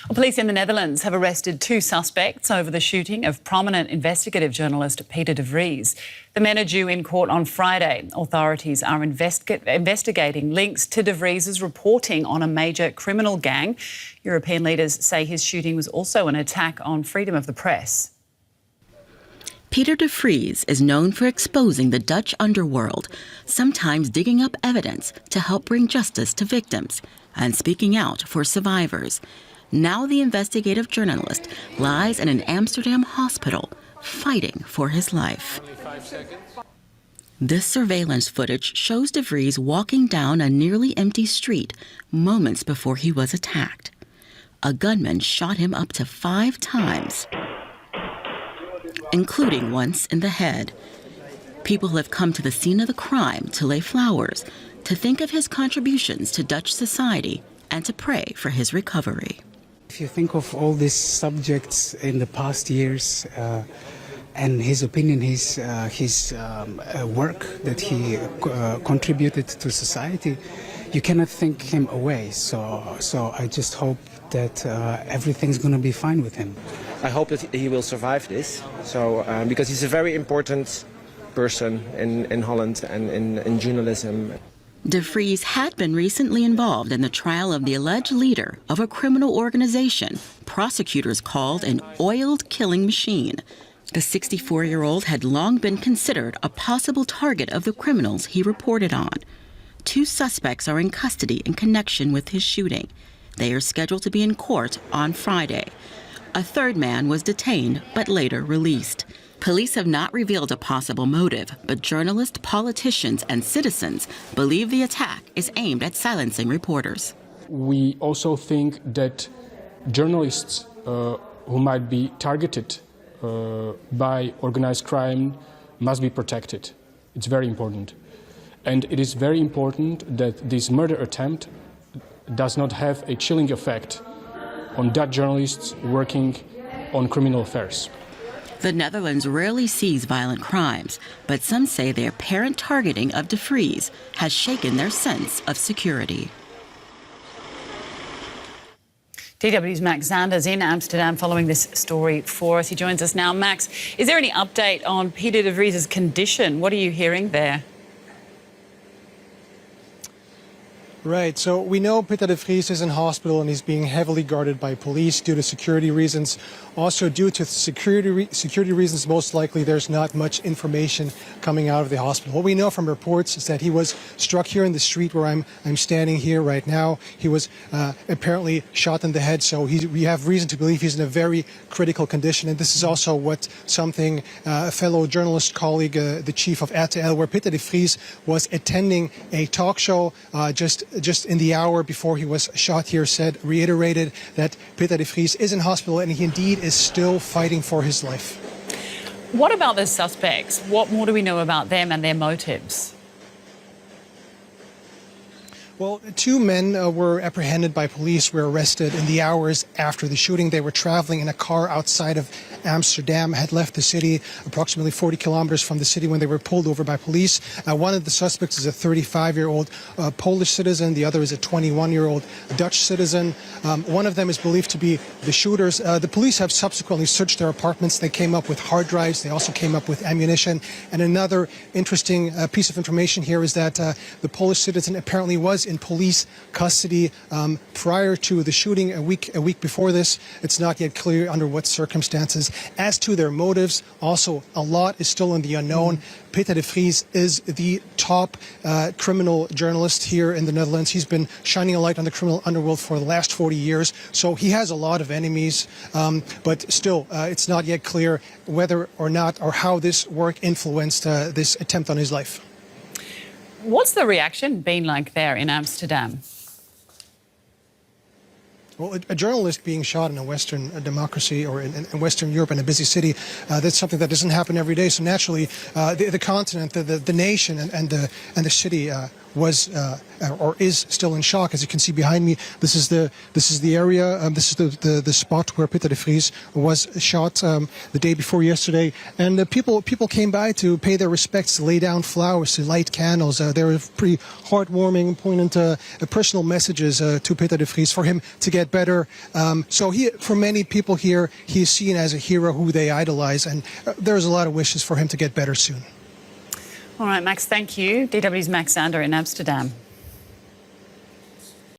Well, police in the Netherlands have arrested 2 suspects over the shooting of prominent investigative journalist Peter De Vries. The men are due in court on Friday. Authorities are investigating links to De Vries's reporting on a major criminal gang. European leaders say his shooting was also an attack on freedom of the press. Peter De Vries is known for exposing the Dutch underworld, sometimes digging up evidence to help bring justice to victims and speaking out for survivors. Now the investigative journalist lies in an Amsterdam hospital, fighting for his life. This surveillance footage shows De Vries walking down a nearly empty street moments before he was attacked. A gunman shot him up to 5 times, including once in the head. People have come to the scene of the crime to lay flowers, to think of his contributions to Dutch society, and to pray for his recovery. If you think of all these subjects in the past years and his opinion, his work that he contributed to society, you cannot think him away. So I just hope that everything's going to be fine with him. I hope that he will survive this. So because he's a very important person in Holland and in journalism. De Vries had been recently involved in the trial of the alleged leader of a criminal organization prosecutors called an oiled killing machine. The 64-year-old had long been considered a possible target of the criminals he reported on. 2 suspects are in custody in connection with his shooting. They are scheduled to be in court on Friday. A 3rd man was detained but later released. Police have not revealed a possible motive, but journalists, politicians, and citizens believe the attack is aimed at silencing reporters. We also think that journalists who might be targeted by organized crime must be protected. It's very important. And it is very important that this murder attempt does not have a chilling effect on Dutch journalists working on criminal affairs. The Netherlands rarely sees violent crimes, but some say their apparent targeting of De Vries has shaken their sense of security. DW's Max Zander's in Amsterdam following this story for us. He joins us now. Max, is there any update on Peter De Vries's condition? What are you hearing there? Right, so we know Peter De Vries is in hospital and he's being heavily guarded by police due to security reasons. Also due to security reasons, most likely there's not much information coming out of the hospital. What we know from reports is that he was struck here in the street where I'm standing here right now. He was apparently shot in the head, so we have reason to believe he's in a very critical condition. And this is also what something a fellow journalist colleague, the chief of RTL, where Peter De Vries was attending a talk show just in the hour before he was shot here, reiterated that Peter De Vries is in hospital and he indeed is still fighting for his life. What about the suspects? What more do we know about them and their motives? Well, 2 men were apprehended by police, were arrested in the hours after the shooting. They were traveling in a car outside of Amsterdam, had left the city approximately 40 kilometers from the city when they were pulled over by police. One of the suspects is a 35-year-old Polish citizen. The other is a 21-year-old Dutch citizen. One of them is believed to be the shooters. The police have subsequently searched their apartments. They came up with hard drives. They also came up with ammunition. And another interesting piece of information here is that the Polish citizen apparently was in police custody prior to the shooting a week before this. It's not yet clear under what circumstances. As to their motives, also a lot is still in the unknown. Peter De Vries is the top criminal journalist here in the Netherlands. He's been shining a light on the criminal underworld for the last 40 years, so he has a lot of enemies. But still, it's not yet clear whether or not or how this work influenced this attempt on his life. What's the reaction been like there in Amsterdam? Well, a journalist being shot in a Western democracy or in Western Europe in a busy city, that's something that doesn't happen every day. So naturally, the continent, the nation and the city was or is still in shock. As you can see behind me, this is the area. This is the spot where Peter De Fries was shot the day before yesterday, and people came by to pay their respects, to lay down flowers, to light candles. There were pretty heartwarming, poignant personal messages to Peter De Fries for him to get better. So for many people here, he is seen as a hero who they idolize, and there's a lot of wishes for him to get better soon. All right, Max, thank you. DW's Max Zander in Amsterdam.